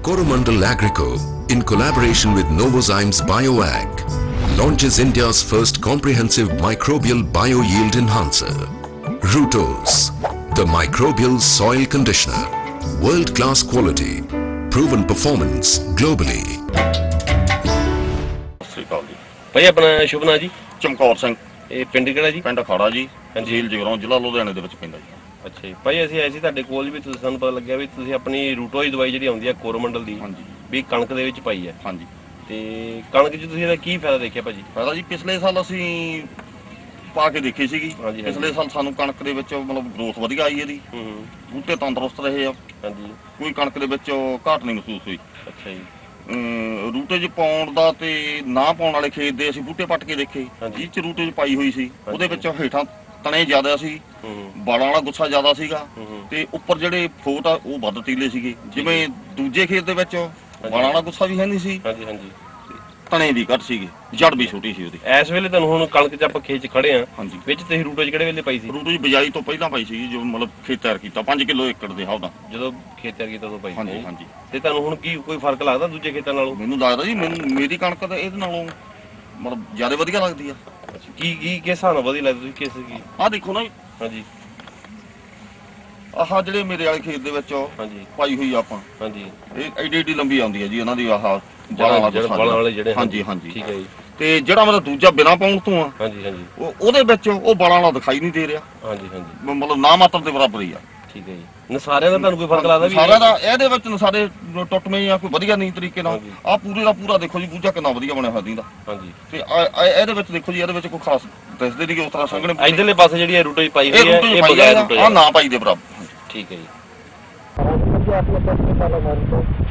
Coromandel Agrico, in collaboration with Novozymes BioAg, launches India's first comprehensive microbial bio-yield enhancer. Rutos, the microbial soil conditioner. World-class quality, proven performance globally. भाई अपना शुभ नाम जी? चमकौर सिंह। ਇਹ ਪਿੰਡ ਕਿਹੜਾ ਜੀ? ਪਿੰਡ ਅਖਾੜਾ ਜੀ, ਤਹਿਸੀਲ ਜਗਰਾਉਂ, ਜ਼ਿਲ੍ਹਾ ਲੁਧਿਆਣੇ ਦੇ ਵਿੱਚ ਪੈਂਦਾ ਜੀ। ਅੱਛਾ ਜੀ ਭਾਈ, ਅਸੀਂ ਆਏ ਸੀ ਤੁਹਾਡੇ ਕੋਲ ਵੀ ਤੁਸੀਂ ਸਾਨੂੰ ਪਤਾ ਲੱਗਿਆ ਵੀ ਤੁਸੀਂ ਆਪਣੀ ਰੂਟੋਇਡ ਦਵਾਈ ਜਿਹੜੀ ਆਉਂਦੀ ਹੈ ਕੋਰੋਮੰਡਲ ਦੀ ਵੀ ਕਣਕ ਦੇ ਵਿੱਚ ਪਾਈ ਹੈ। ਹਾਂਜੀ। ਤੇ ਕਣਕ 'ਚ ਤੁਸੀਂ ਇਹਦਾ ਕੀ ਫਾਇਦਾ ਦੇਖਿਆ ਭਾਜੀ? ਫਾਇਦਾ ਜੀ ਪਿਛਲੇ ਸਾਲ ਅਸੀਂ ਪਾ ਕੇ ਦੇਖੀ ਸੀਗੀ। ਪਿਛਲੇ ਸਾਲ ਸਾਨੂੰ ਕਣਕ ਦੇ ਵਿੱਚ ਮਤਲਬ ਗਰੋਥ ਵਧੀਆ ਆਈ ਇਹਦੀ। ਬੂਟੇ ਤੰਦਰੁਸਤ ਰਹੇ ਆ। ਹਾਂਜੀ। ਕੋਈ ਕਣਕ ਦੇ ਵਿੱਚ ਘਾਟ ਨਹੀਂ ਮਹਿਸੂਸ ਹੋਈ। ਅੱਛਾ ਜੀ। ਰੂਟੇ 'ਚ ਪਾਉਣ ਦਾ ਤੇ ਨਾ ਪਾਉਣ ਵਾਲੇ ਖੇਤ ਦੇ ਅਸੀਂ ਬੂਟੇ ਪੱਟ ਕੇ ਦੇਖੇ, ਜਿਹ 'ਚ ਰੂਟੇ 'ਚ ਪਾਈ ਹੋਈ ਸੀ ਉਹਦੇ ਵਿੱਚ ਹੇਠਾਂ ਤਣੇ ਜ਼ਿਆਦਾ ਸੀ, ਬਾਲਾਂ ਵਾਲਾ ਗੁੱਸਾ ਜ਼ਿਆਦਾ ਸੀਗਾ ਤੇ ਉੱਪਰ ਜਿਹੜੇ ਫੋਟ ਆ ਉਹ ਵੱਧ ਤੀਲੇ ਸੀਗੇ। ਜਿਵੇਂ ਦੂਜੇ ਖੇਤ ਦੇ ਵਿੱਚ ਬਾਲਾਂ ਵਾਲਾ ਗੁੱਸਾ ਵੀ ਹੈ ਨਹੀਂ ਸੀ, ਤਣੇ ਵੀ ਘੱਟ ਸੀਗੇ, ਜੜ ਵੀ ਛੋਟੀ ਸੀ ਉਹਦੀ। ਇਸ ਵੇਲੇ ਤੁਹਾਨੂੰ ਹੁਣ ਕਣਕ 'ਚ ਆਪਾਂ ਖੇਤ 'ਚ ਖੜੇ ਆ, ਵਿੱਚ ਤੁਸੀਂ ਰੂਟੇ 'ਚ ਕਿਹੜੇ ਵੇਲੇ ਪਾਈ ਸੀ? ਰੂਟੇ 'ਚ ਬਿਜਾਈ ਤੋਂ ਪਹਿਲਾਂ ਪਾਈ ਸੀ, ਜੋ ਮਤਲਬ ਖੇਤ ਤਿਆਰ ਕੀਤਾ 5 ਕਿਲੋ ਏਕੜ ਦੇ ਹਿਸਾਬ ਨਾਲ। ਜਦੋਂ ਖੇਤ ਤਿਆਰ ਕੀਤਾ ਉਦੋਂ ਪਾਈ ਸੀ? ਹਾਂਜੀ ਹਾਂਜੀ। ਤੇ ਤੁਹਾਨੂੰ ਹੁਣ ਕੀ ਕੋਈ ਫਰਕ ਲੱਗਦਾ ਦੂਜੇ ਖੇਤਾਂ ਨਾਲੋਂ? ਮੈਨੂੰ ਲੱਗਦਾ ਜੀ ਮੇਰੀ ਕਣਕ ਤਾਂ ਇਹਦੇ ਨਾਲੋਂ ਮਤਲਬ ਜ਼ਿਆਦਾ ਵਧੀਆ ਲੱਗਦੀ ਆ। ਕੀ ਕਿਸ ਹਿਸਾਬ ਨਾਲ ਵਧੀਆ ਲੱਗਦੀ? ਤੁਸੀਂ ਕਿਸ ਕੀ? ਆਹ ਦੇਖੋ ਨਾ ਜੀ। ਹਾਂਜੀ। ਆਹ ਜਿਹੜੇ ਮੇਰੇ ਵਾਲੇ ਖੇਤ ਦੇ ਵਿੱਚ ਪਾਈ ਹੋਈ ਆਪਾਂ। ਹਾਂਜੀ। ਇਹ ਐਡੀ ਲੰਬੀ ਆਉਂਦੀ ਹੈ ਜੀ ਇਹਨਾਂ ਦੀ। ਆਹ ਬਾਲਾਂ ਵਾਲੇ ਜਿਹੜੇ। ਹਾਂਜੀ ਹਾਂਜੀ। ਠੀਕ ਹੈ ਜੀ। ਤੇ ਜਿਹੜਾ ਮਤਲਬ ਦੂਜਾ ਬਿਨਾਂ ਪਾਉਣ ਤੋਂ ਆ। ਹਾਂਜੀ ਹਾਂਜੀ। ਉਹਦੇ ਵਿੱਚ ਉਹ ਬਾਲਾਂ ਵਾਲਾ ਦਿਖਾਈ ਨਹੀਂ ਦੇ ਰਿਹਾ। ਹਾਂਜੀ ਹਾਂਜੀ। ਮਤਲਬ ਨਾ ਮਾਤਰ ਦੇ ਬਰਾਬਰ ਹੀ ਆ। ਠੀਕ ਹੈ ਜੀ। ਨਸਾਰਿਆਂ ਦਾ ਤੁਹਾਨੂੰ ਕੋਈ ਫਰਕ ਲੱਗਦਾ? ਸਾਰਿਆਂ ਦਾ ਇਹਦੇ ਵਿੱਚ ਨਸਾਰੇ ਟੁੱਟਵੇਂ ਆ, ਕੋਈ ਵਧੀਆ ਨਹੀਂ ਤਰੀਕੇ ਨਾਲ। ਆਹ ਪੂਰੇ ਦਾ ਪੂਰਾ ਦੇਖੋ ਜੀ, ਬੂਝਾ ਕਿੰਨਾ ਵਧੀਆ ਬਣਿਆ ਹੋਇਆ ਦੀਂਦਾ। ਹਾਂਜੀ। ਤੇ ਇਹਦੇ ਵਿੱਚ ਦੇਖੋ ਜੀ, ਇਹਦੇ ਵਿੱਚ ਕੋਈ ਖਾਸ ਦਿਸਦੇ ਨਹੀਂ ਕਿ ਉਸ ਤਰ੍ਹਾਂ ਸੰਘਣੇ। ਇਧਰਲੇ ਪਾਸੇ ਜਿਹੜੀ ਰੂਟੇ ਪਾਈ ਹੋਈ ਹੈ ਇਹ ਬਗੈਰ ਰੂਟੇ ਆ, ਨਾ ਪਾਈ ਦੇ ਬਰਾਬਰ। ठीक है जी।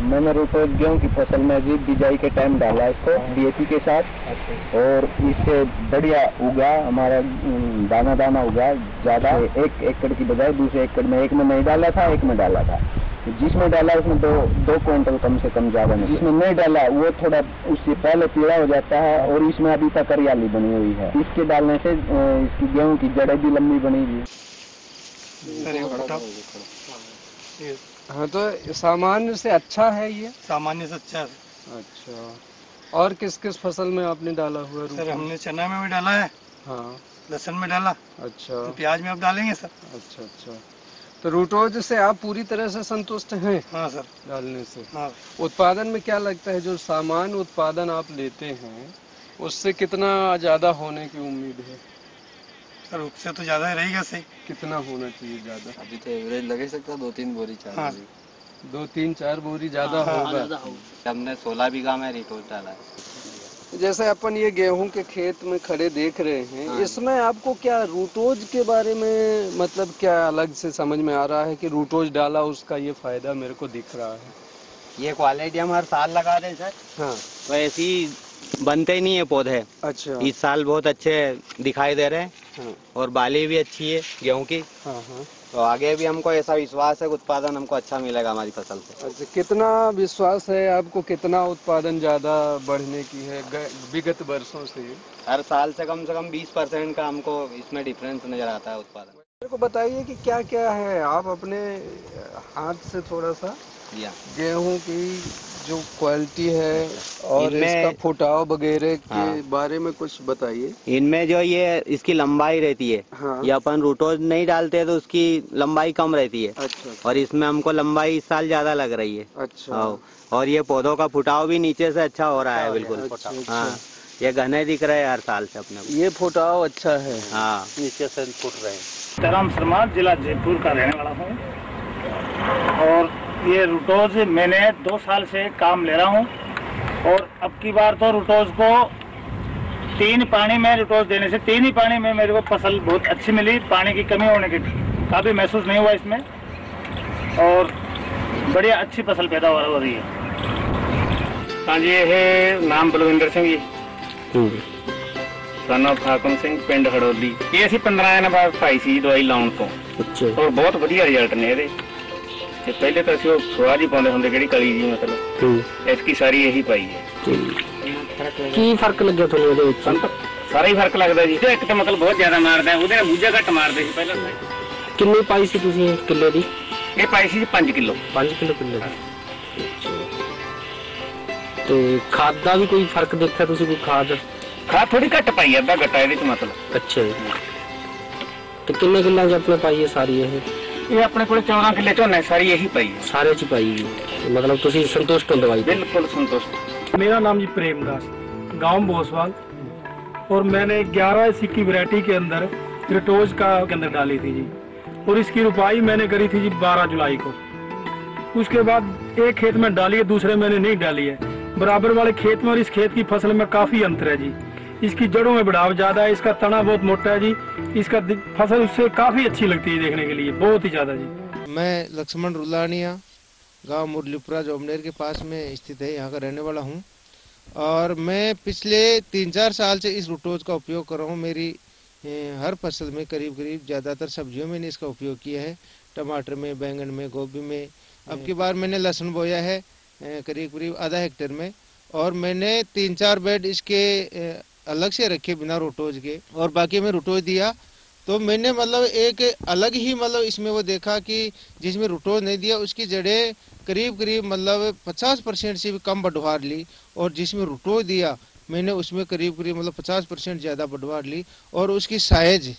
मैंने रोटोज गेहूँ की फसल में भी बिजाई के टाइम डाला इसको DAP के साथ, और इससे बढ़िया उगा हमारा, दाना दाना उगा ज़्यादा। 1 एकड़ की बजाय दूसरे एकड़ में, एक में नहीं डाला था, एक में डाला था। जिसमें डाला उसमें दो क्विंटल कम से कम ज़्यादा नहीं। जिसमें नहीं डाला वो थोड़ा उससे पहले पीला हो जाता है, और इसमें अभी तक हरियाली बनी हुई है। इसके डालने से इसकी गेहूँ की जड़ें भी लंबी बनी हुई। हाँ, तो सामान्य से अच्छा है ये? सामान्य से अच्छा है। अच्छा। और किस किस फसल में आपने डाला हुआ? सर हमने चना में भी डाला है। हाँ। लहसुन में डाला। अच्छा। तो प्याज में अब डालेंगे सर। अच्छा अच्छा। तो रूटोज से आप पूरी तरह से संतुष्ट हैं? हाँ सर। डालने से? हाँ। उत्पादन में क्या लगता है, जो सामान्य उत्पादन आप लेते हैं उससे कितना ज्यादा होने की उम्मीद है? सर उससे तो ज्यादा रहेगा। सही कितना होना चाहिए ज्यादा? अभी तो एवरेज लगे सकता है 2-3 बोरी 4 बोरी। 2-3-4 बोरी ज्यादा होगा। हमने 16 बीघा में रिटोज डाला है। जैसे अपन ये गेहूं के खेत में खड़े देख रहे हैं, इसमें आपको क्या रूटोज के बारे में मतलब क्या अलग से समझ में आ रहा है कि रूटोज डाला उसका ये फायदा मेरे को दिख रहा है? ये क्वालिटी हम हर साल लगा रहे हैं सर। हाँ। वैसे ही बनते ही नहीं है पौधे। अच्छा। इस साल बहुत अच्छे दिखाई दे रहे हैं। हाँ। और बाली भी अच्छी है गेहूं की। हाँ हाँ। तो आगे भी हमको ऐसा विश्वास है कि उत्पादन हमको अच्छा मिलेगा हमारी फसल से। अच्छा, कितना विश्वास है आपको? कितना उत्पादन ज्यादा बढ़ने की है विगत वर्षों से? हर साल से कम 20% का हमको इसमें डिफरेंस नजर आता है उत्पादन। मेरे को बताइए कि क्या क्या है, आप अपने हाथ से थोड़ा सा गेहूं की जो क्वालिटी है और इसका फुटाव वगैरह के बारे में कुछ बताइए। इनमें जो ये इसकी लंबाई रहती है, ये अपन रूटोज नहीं डालते तो उसकी लंबाई कम रहती है। अच्छा। और इसमें हमको लंबाई इस साल ज्यादा लग रही है। अच्छा। और ये पौधों का फुटाव भी नीचे से अच्छा हो रहा है बिल्कुल। हाँ, ये घने दिख रहे हैं हर साल से अपने को। ये फुटाव अच्छा है। हाँ, नीचे से फुट रहे हैं। सीताराम शर्मा, जिला जयपुर का रहने वाला हूँ, और ये रूटोज मैंने 2 साल से काम ले रहा हूँ। और अब की बार तो रूटोज को 3 पानी में रूटोज देने से 3 ही पानी में मेरे को फसल बहुत अच्छी मिली। पानी की कमी होने की काफ़ी महसूस नहीं हुआ इसमें, और बढ़िया अच्छी फसल पैदा हो रही है। हाँ जी, ये है नाम बलविंदर सिंह जी, सन ऑफ हाकम सिंह, पिंड हड़ोली। ये असी 15 दिन बाद पाई सी दवाई लाउन तो। अच्छा। और बहुत वधिया रिजल्ट ने ये। पहले तो असं सुहा जी पाते होंगे कि कली जी, मतलब इसकी सारी यही पाई है। की फर्क लगे थोड़ा? सारा ही फर्क लगता जी। एक तो मतलब बहुत ज्यादा मारदा है, ਉਹਦੇ ਬੂਝਾ ਘੱਟ ਮਾਰਦੇ ਸੀ ਪਹਿਲਾਂ। किन्नी पाई सी तुसीं किले दी? ਇਹ ਪਾਈ ਸੀ 5 किलो। 5 किलो किले दी। ਤੇ ਖਾਦ ਦਾ ਵੀ ਕੋਈ ਫਰਕ ਦੇਖਿਆ ਤੁਸੀਂ? ਕੋਈ ਖਾਦ थोड़ी घट पाई है, अद्धा घटा है मतलब। अच्छा जी। तो किन्ने किल्ला अपने पाई है सारी ये अपने को 14 किले झोने सारी यही पाई है, सारे च पाई है। मतलब तुसी संतुष्ट हो दवाई? बिल्कुल संतुष्ट। मेरा नाम जी प्रेमदास, गांव बोसवाल, और मैंने 11 इसी की वैरायटी के अंदर रिटोज का के अंदर डाली थी जी, और इसकी रुपाई मैंने करी थी जी 12 जुलाई को। उसके बाद एक खेत में डाली है, दूसरे मैंने नहीं डाली है। बराबर वाले खेत में और इस खेत की फसल में काफी अंतर है जी। इसकी जड़ों में बढ़ाव ज्यादा है, इसका तना बहुत मोटा है जी, इसका फसल उससे काफी अच्छी लगती है देखने के लिए, बहुत ही ज्यादा जी। मैं लक्ष्मण रुलानिया, गांव मुरलीपुरा जोमनेर के पास में स्थित है, यहाँ का रहने वाला हूँ। और मैं पिछले 3-4 साल से इस रूटोज का उपयोग कर रहा हूँ। मेरी हर फसल में करीब ज़्यादातर सब्जियों में इसका उपयोग किया है, टमाटर में, बैंगन में, गोभी में। अब की बार मैंने लहसुन बोया है करीब आधा हेक्टेयर में, और मैंने 3-4 बेड इसके अलग से रखे बिना रूटोज के, और बाकी में रूटोज दिया। तो मैंने मतलब एक अलग ही मतलब इसमें वो देखा कि जिसमें रूटोज नहीं दिया उसकी जड़ें करीब मतलब 50% से भी कम बढ़वार ली, और जिसमें रूटोज दिया मैंने उसमें करीब मतलब 50% ज़्यादा बढ़वार ली। और उसकी साइज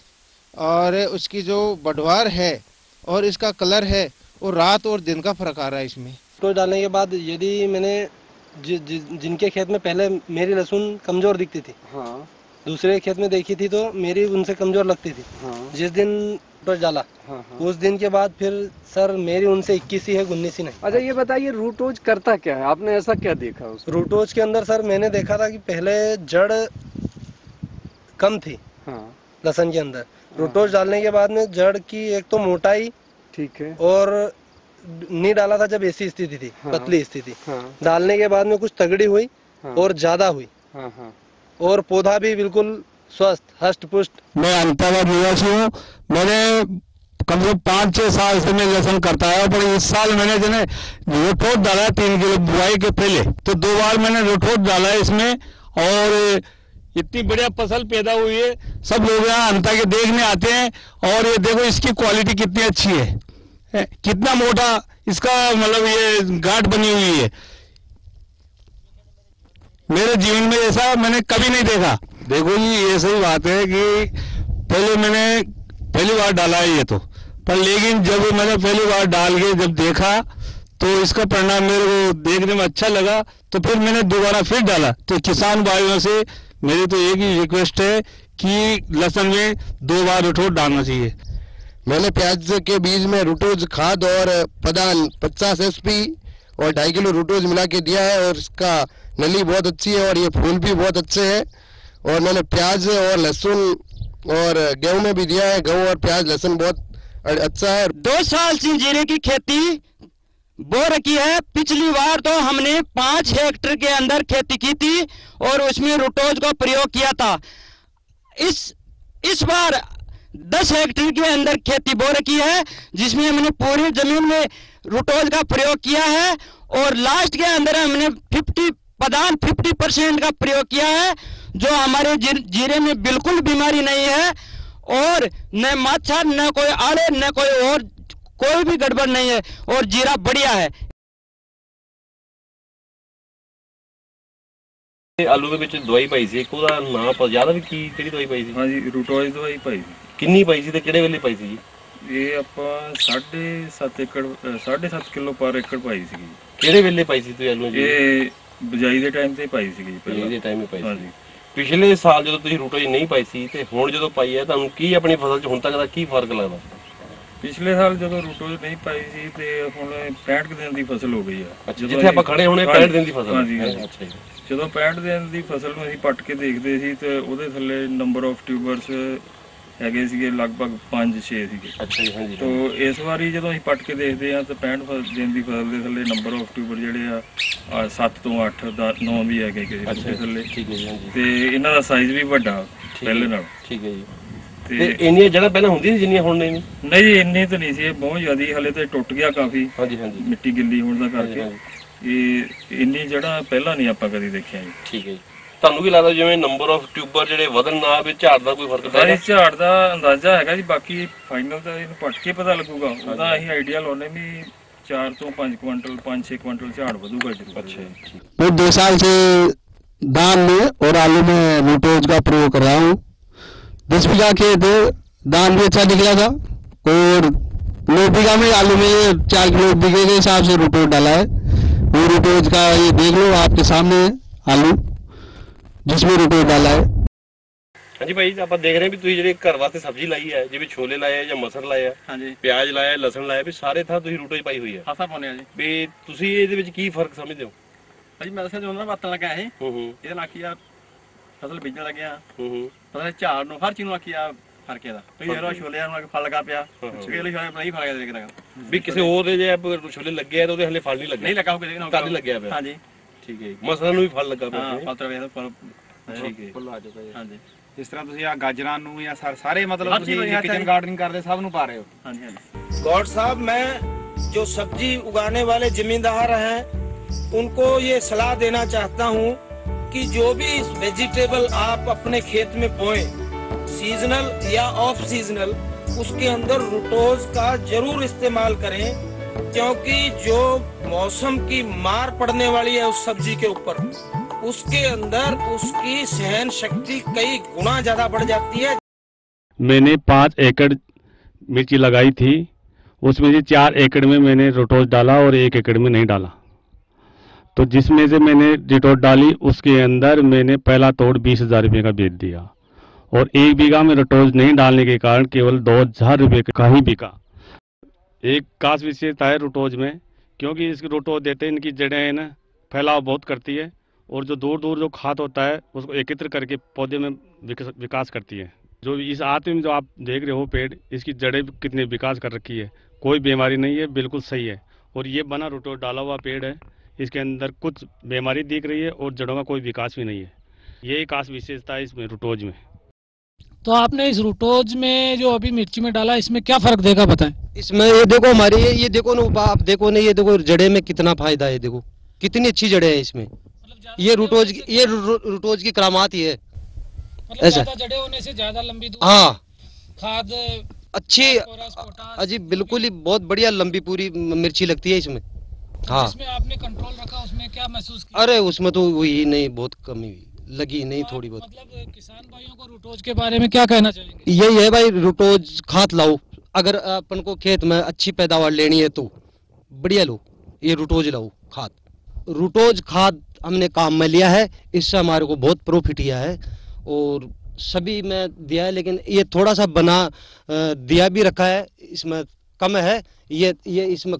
और उसकी जो बढ़वार है और इसका कलर है, और रात और दिन का फर्क आ रहा है इसमें। तो डालने के बाद यदि मैंने जिनके खेत में पहले मेरी लहसुन कमजोर दिखती थी, हाँ, दूसरे खेत में देखी थी तो मेरी उनसे कमजोर लगती थी, हाँ, जिस दिन पर डाला, हाँ, हाँ, उस दिन के बाद फिर सर मेरी उनसे 21 ही है, 19 ही नहीं। अच्छा ये बताइए रूटोज करता क्या है, आपने ऐसा क्या देखा उसमें? रूटोज के अंदर सर मैंने देखा था कि पहले जड़ कम थी, हाँ, लहसुन के अंदर। रूटोज डालने के बाद में जड़ की एक तो मोटाई, ठीक है, और नहीं डाला था जब ऐसी स्थिति थी, हाँ, पतली स्थिति, हाँ, डालने के बाद में कुछ तगड़ी हुई, हाँ, और ज्यादा हुई, हाँ, हाँ, और पौधा भी बिल्कुल स्वस्थ हष्ट पुष्ट। मैं अंतावाद निवासी हूँ। मैंने कम से कम 5-6 साल से मैं लहसुन करता है, पर इस साल मैंने जो है रोटोट डाला 3 किलो बुआई के पहले, तो 2 बार मैंने रोटोट डाला है इसमें, और इतनी बढ़िया फसल पैदा हुई है। सब लोग यहाँ अंता के देखने आते हैं, और ये देखो इसकी क्वालिटी कितनी अच्छी है, कितना मोटा इसका मतलब ये गांठ बनी हुई है। मेरे जीवन में ऐसा मैंने कभी नहीं देखा। देखो जी ये सही बात है कि मैंने पहली बार डाला है ये तो, पर लेकिन जब मैंने पहली बार डाल के जब देखा तो इसका परिणाम मेरे को देखने में अच्छा लगा, तो फिर मैंने दोबारा फिर डाला। तो किसान भाइयों से मेरी तो एक ही रिक्वेस्ट है कि लहसुन में 2 बार रूटोज डालना चाहिए। मैंने प्याज के बीज में रूटोज खाद और पदान 50 SP और 2.5 किलो रूटोज मिला के दिया है, और इसका नली बहुत अच्छी है और ये फूल भी बहुत अच्छे हैं। और मैंने प्याज और लहसुन और गेहूं में भी दिया है, गेहूं और प्याज लहसुन बहुत अच्छा है। 2 साल से जीरे की खेती बो रखी है। पिछली बार तो हमने 5 हेक्टेयर के अंदर खेती की थी और उसमें रूटोज का प्रयोग किया था। इस बार 10 हेक्टेयर के अंदर खेती बो रखी है, जिसमें हमने पूरी जमीन में रूटोज का प्रयोग किया है, और लास्ट के अंदर हमने 50% का प्रयोग किया है, जो हमारे जीरे में बिल्कुल बीमारी नहीं है, और न मच्छर, न कोई आड़े, न कोई और कोई भी गड़बड़ नहीं है, और जीरा बढ़िया है। आलू ਦੇ ਵਿੱਚ ਦਵਾਈ ਪਾਈ ਸੀ, ਇੱਕ ਉਹਦਾ ਨਾਮ ਪਰ ਜ਼ਿਆਦਾ ਵੀ ਕੀ ਕਿਹੜੀ ਦਵਾਈ ਪਾਈ ਸੀ? ਹਾਂਜੀ ਰੂਟੋਇਡ ਦਵਾਈ ਪਾਈ ਸੀ। ਕਿੰਨੀ ਪਾਈ ਸੀ ਤੇ ਕਿਹੜੇ ਵੇਲੇ ਪਾਈ ਸੀ ਜੀ? ਇਹ ਆਪਾਂ 7.5 ਕਿਲੋ ਪਰ ਏਕੜ ਪਾਈ ਸੀਗੀ। ਕਿਹੜੇ ਵੇਲੇ ਪਾਈ ਸੀ ਤੁਸੀਂ ਆਲੂ ਜੀ? ਇਹ ਬਿਜਾਈ ਦੇ ਟਾਈਮ ਤੇ ਪਾਈ ਸੀਗੀ ਜੀ ਪਹਿਲਾਂ। ਬਿਜਾਈ ਦੇ ਟਾਈਮ ਹੀ ਪਾਈ ਸੀ। ਪਿਛਲੇ ਸਾਲ ਜਦੋਂ ਤੁਸੀਂ ਰੂਟੋਇਡ ਨਹੀਂ ਪਾਈ ਸੀ ਤੇ ਹੁਣ ਜਦੋਂ ਪਾਈ ਹੈ ਤੁਹਾਨੂੰ ਕੀ ਆਪਣੀ ਫਸਲ 'ਚ ਹੁਣ ਤੱਕ ਦਾ ਕੀ ਫਰਕ ਲੱਗਦਾ? ਪਿਛਲੇ ਸਾਲ ਜਦੋਂ ਰੂਟੋਇਡ ਨਹੀਂ ਪਾਈ ਸੀ ਤੇ ਹੁਣ 65 ਦਿਨ ਦੀ ਫਸਲ ਹੋ ਗਈ ਆ। ਜਿੱਥੇ ਆਪਾਂ ਖੜੇ ਹੋਣੇ 65 ਦਿਨ ਦੀ ਫਸਲ। ਹਾਂਜੀ ਅੱਛਾ ਜੀ। ਜਦੋਂ 65 ਦਿਨ ਦੀ ਫਸਲ ਨੂੰ ਅਸੀਂ ਪੱਟ ਕੇ ਦੇਖਦੇ ਸੀ ਤੇ ਉਹਦੇ ਥੱਲੇ ਨੰਬਰ ਆਫ ਟਿਊਬਰਸ ਹੈਗੇ ਸੀਗੇ ਲਗਭਗ 5-6 ਸੀਗੇ। ਅੱਛਾ ਜੀ। ਹਾਂਜੀ। ਤੋਂ ਇਸ ਵਾਰੀ ਜਦੋਂ ਅਸੀਂ ਪੱਟ ਕੇ ਦੇਖਦੇ ਆ ਤਾਂ 65 ਦਿਨ ਦੀ ਫਸਲ ਦੇ ਥੱਲੇ ਨੰਬਰ ਆਫ ਟਿਊਬਰ ਜਿਹੜੇ ਆ 7 ਤੋਂ 8 9 ਵੀ ਹੈਗੇ ਕਿਸੇ ਥੱਲੇ। ਠੀਕ ਹੈ ਜੀ। ਹਾਂਜੀ। ਤੇ ਇਹਨਾਂ ਦਾ ਸਾਈਜ਼ ਵੀ ਵੱਡਾ ਪਹਿਲੇ ਨਾਲ। ਠੀਕ ਹੈ ਜੀ। ਤੇ ਇੰਨੀਆਂ ਜਗ੍ਹਾ ਪਹਿਲਾਂ ਹੁੰਦੀਆਂ ਸੀ ਜਿੰਨੀਆਂ ਹੁਣ ਨਹੀਂ? ਨਹੀਂ ਇੰਨੀ ਤਾਂ ਨਹੀਂ ਸੀ, ਇਹ ਬਹੁਤ ਜ਼ਿਆਦੀ ਹਲੇ ਤੇ ਟੁੱਟ ਗਿਆ ਕਾਫੀ। ਹਾਂਜੀ ਹਾਂਜੀ। ਮਿੱਟੀ ਗਿੱਲੀ ਹੋਣ ਦਾ ਕਰਕੇ ਇਹ ਇੰਨੀ ਜਗ੍ਹਾ ਪਹਿਲਾਂ ਨਹੀਂ ਆਪਾਂ ਕਦੀ ਦੇਖਿਆ ਜੀ। ਠੀਕ ਹੈ ਜੀ। ਤੁਹਾਨੂੰ ਕੀ ਲੱਗਦਾ ਜਿਵੇਂ ਨੰਬਰ ਆਫ ਟਿਊਬਰ ਜਿਹੜੇ ਵਧਣ ਨਾਲ ਵਿੱਚ ਝਾੜ ਦਾ ਕੋਈ ਫਰਕ ਪੈਗਾ? ਝਾੜ ਦਾ ਅੰਦਾਜ਼ਾ ਹੈਗਾ ਜੀ, ਬਾਕੀ ਫਾਈਨਲ ਤਾਂ ਇਹਨੂੰ ਪੱਟ ਕੇ ਪਤਾ ਲੱਗੂਗਾ। ਉਹਦਾ ਅਸੀਂ ਆਈਡੀਆ ਲਾਉਨੇ ਵੀ 4 ਤੋਂ 5 ਕੁਇंटल 5-6 कुंटल झाड़ ਵਧੂਗਾ जरूर। अच्छा। मैं 2 साल से धान में और आलू में रूटोज का प्रयोग कर रहा हूँ। 10 बीघा खेत धान भी अच्छा निकला था और 9 बीघा में आलू में 4 किलो बीघे के हिसाब से रूटोज डाला है। वो रूटोज का ये देख लो आपके सामने आलू जिसमें रूटोज डाला है। ਹਾਂਜੀ ਭਾਈ ਆਪਾਂ ਦੇਖ ਰਹੇ ਹਾਂ ਵੀ ਤੁਸੀਂ ਜਿਹੜੇ ਘਰ ਵਾਸਤੇ ਸਬਜ਼ੀ ਲਾਈ ਹੈ, ਜਿਵੇਂ ਛੋਲੇ ਲਾਏ ਆ ਜਾਂ ਮਸਰ ਲਾਏ ਆ, ਹਾਂਜੀ, ਪਿਆਜ਼ ਲਾਇਆ, ਲਸਣ ਲਾਇਆ, ਵੀ ਸਾਰੇ ਥਾਂ ਤੁਸੀਂ ਰੂਟੋਜ ਪਾਈ ਹੋਈ ਹੈ। ਖਾਸਾ ਪਾਉਂਦੇ ਆ ਜੀ। ਵੀ ਤੁਸੀਂ ਇਹਦੇ ਵਿੱਚ ਕੀ ਫਰਕ ਸਮਝਦੇ ਹੋ? ਭਾਜੀ ਮੈਂ ਦੱਸਿਆ ਜਦੋਂ ਵਰਤਣ ਲੱਗਾ ਇਹ ਇਹਦੇ ਨਾਲ ਕੀ ਆ ਫਸਲ ਬੀਜਣ ਲੱਗਿਆ ਪਤਾ ਝਾੜ ਨੂੰ ਹਰ ਚੀਜ਼ ਨੂੰ ਆਖੀ ਆ ਫਰਕ ਇਹਦਾ। ਤੁਸੀਂ ਯਾਰੋ ਛੋਲਿਆਂ ਨੂੰ ਫਲ ਲਗਾ ਪਿਆ ਛੇਲੇ ਛੋਲੇ ਨਹੀਂ ਫਲ ਗਿਆ ਦੇਖਦਾ ਵੀ ਕਿਸੇ ਹੋਰ ਦੇ ਜੇ ਛੋਲੇ ਲੱਗੇ ਆ ਤਾਂ ਉਹਦੇ ਹਲੇ ਫਲ ਨਹੀਂ ਲੱਗੇ, ਨਹੀਂ ਲੱਗਾ ਕਿਸੇ ਨੂੰ ਕੱਲ ਲੱਗਿਆ ਪਿਆ। ਹਾਂਜੀ ਠੀਕ ਹੈ। ਮਸਰਾਂ ਨੂੰ ਵੀ ਫਲ ਲੱਗਾ ਪਿਆ। ਹਾਂ ਫਲ ਵੇਖਦਾ ਫਲ ਠੀਕ ਹੈ। ਫੁੱਲ ਆ ਜਾਊਗਾ। ਹਾਂਜੀ ਇਸ ਤਰ੍ਹਾਂ ਤੁਸੀਂ ਆ ਗਾਜਰਾਂ ਨੂੰ ਜਾਂ ਸਾਰੇ मतलब ਤੁਸੀਂ किचन गार्डनिंग करते सब ਨੂੰ पा रहे हो। हाँ जी हाँ जी। गौड़ साहब मैं जो सब्जी उगाने वाले जिम्मेदार हैं उनको ये सलाह देना चाहता हूँ कि जो भी वेजिटेबल आप अपने खेत में बोएं सीजनल या ऑफ सीजनल उसके अंदर रूटोज का जरूर इस्तेमाल करें, क्योंकि जो मौसम की मार पड़ने वाली है उस सब्जी के ऊपर उसके अंदर उसकी सहन शक्ति कई गुना ज्यादा बढ़ जाती है। मैंने 5 एकड़ मिर्ची लगाई थी, उसमें से 4 एकड़ में मैंने रूटोज डाला और 1 एकड़ में नहीं डाला। तो जिसमें से मैंने रूटोज डाली उसके अंदर मैंने पहला तोड़ 20,000 रुपये का बेच दिया और 1 बीघा में रूटोज नहीं डालने के कारण केवल 2,000 रुपये का ही बिका। एक खास विशेषता है रूटोज में, क्योंकि इसके रूटोज देते हैं इनकी जड़ें है ना फैलाव बहुत करती है और जो दूर दूर जो खाद होता है उसको एकत्र करके पौधे में विकास करती है। जो इस आते में जो आप देख रहे हो पेड़, इसकी जड़ें कितने विकास कर रखी है, कोई बीमारी नहीं है, बिल्कुल सही है। और ये बना रूटोज डाला हुआ पेड़ है, इसके अंदर कुछ बीमारी दिख रही है और जड़ों का कोई विकास भी नहीं है। यही खास विशेषता है इसमें रूटोज में। तो आपने इस रूटोज में जो अभी मिर्ची में डाला इसमें क्या फर्क देगा बताएं? इसमें ये देखो हमारी ये देखो ना आप देखो ना, ये देखो जड़े में कितना फायदा है, देखो कितनी अच्छी जड़ें हैं इसमें। ये रूटोज की करामात ही है। मतलब ज्यादा जड़ें होने से ज्यादा लंबी दूरी, हाँ खाद अच्छी अजी बिल्कुल ही बहुत बढ़िया लंबी पूरी मिर्ची लगती है इसमें। हाँ इसमें आपने कंट्रोल रखा, उसमें क्या महसूस किया? अरे उसमें तो हुई नहीं, बहुत कमी लगी नहीं, थोड़ी बहुत। मतलब किसान भाइयों को रूटोज के बारे में क्या कहना चाहेंगे? यही है भाई, रूटोज खाद लाओ, अगर अपन को खेत में अच्छी पैदावार लेनी है तो बढ़िया लो, ये रूटोज लाओ खाद। रूटोज खाद हमने काम में लिया है, इससे हमारे को बहुत प्रॉफिट किया है और सभी में दिया है, लेकिन ये थोड़ा सा बना दिया भी रखा है, इसमें कम है, ये इसमें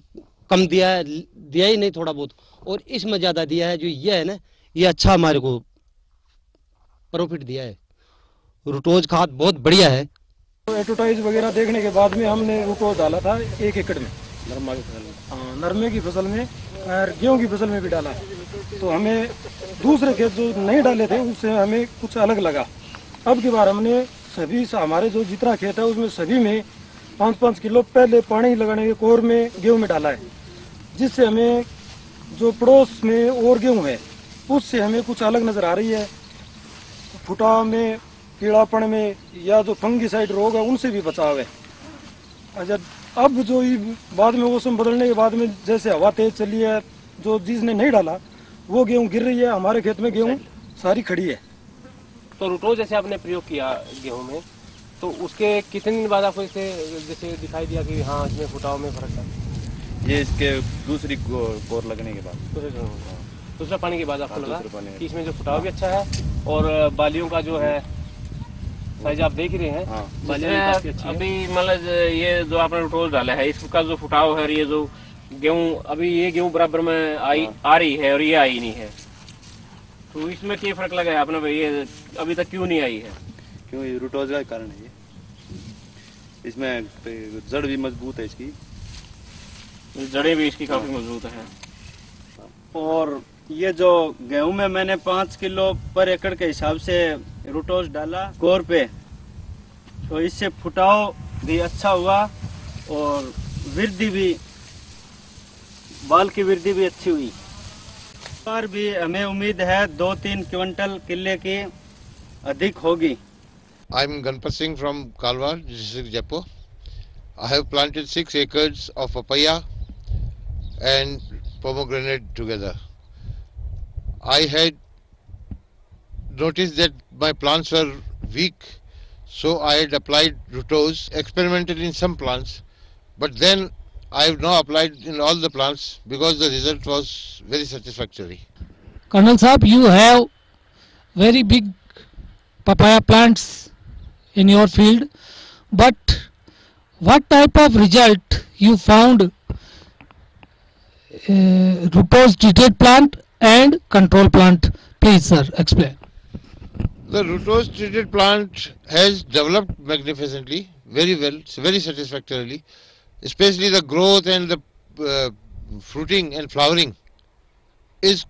कम दिया है, दिया ही नहीं थोड़ा बहुत, और इसमें ज्यादा दिया है। जो ये है ना, ये अच्छा हमारे को प्रॉफिट दिया है। रूटोज खाद बहुत बढ़िया है। एडवर्टाइज वगैरह देखने के बाद में हमने रूटोज डाला था 1 एकड़ में नरमा की फसल में। हाँ, नरमे की फसल में और गेहूं की फसल में भी डाला है। तो हमें दूसरे खेत जो नहीं डाले थे उससे हमें कुछ अलग लगा। अब की बार हमने सभी हमारे जो जितना खेत है उसमें सभी में 5-5 किलो पहले पानी लगाने के कोर में गेहूं में डाला है, जिससे हमें जो पड़ोस में और गेहूं है उससे हमें कुछ अलग नजर आ रही है। फुटाव में, कीड़ापन में या जो फंगीसाइड रोग है उनसे भी बचाव है। अच्छा, अब जो बाद में मौसम बदलने के बाद में जैसे हवा तेज चली है, जो जिसने नहीं डाला वो गेहूं गिर रही है, हमारे खेत में गेहूं सारी खड़ी है। तो रूटोज जैसे आपने प्रयोग किया गेहूं में, तो उसके कितने दिन बाद आपको इसे जैसे दिखाई दिया कि हाँ इसमें फुटाव में फर्क है? ये इसके दूसरी कोर लगने के बाद, दूसरा पानी के बाद आपको लगा कि इसमें जो फुटाव भी अच्छा है और बालियों का जो है साइज आप देख ही रहे हैं। हाँ, अभी मतलब ये जो आपने रूटोज डाला है इसका जो फुटाव है, ये जो गेहूं अभी ये गेहूं बराबर में आ रही है और ये आई नहीं है, तो इसमें क्या फर्क लगा है आपने भाई, ये अभी तक क्यों नहीं आई है? क्यों? ये रूटोज का कारण है। ये इसमें जड़ भी मजबूत है, इसकी जड़ें भी इसकी काफी मजबूत है। और ये जो गेहूं में मैंने 5 किलो पर एकड़ के हिसाब से रूटोज डाला कोर पे, तो इससे फुटाव भी अच्छा हुआ और वृद्धि भी, बाल की वृद्धि भी अच्छी हुई। पर भी हमें उम्मीद है 2-3 क्विंटल किले की अधिक होगी। I am Ganpat Singh from Kalwar, district Jaipur. I have planted 6 acres of papaya and pomegranate together. I had noticed that my plants were weak, so I had applied Rutose, experimented in some plants, but then I have now applied in all the plants because the result was very satisfactory. Colonel Saab, you have very big papaya plants in your field, but what type of result you found Rutose treated plant and control plant? Please sir, explain. The Rutose treated plant has developed magnificently, very well, very satisfactorily, especially the growth and the fruiting and flowering is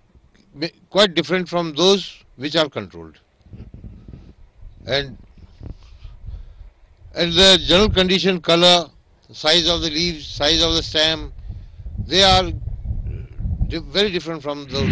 quite different from those which are controlled. And the general condition, color, size of the leaves, size of the stem, they are very different from those.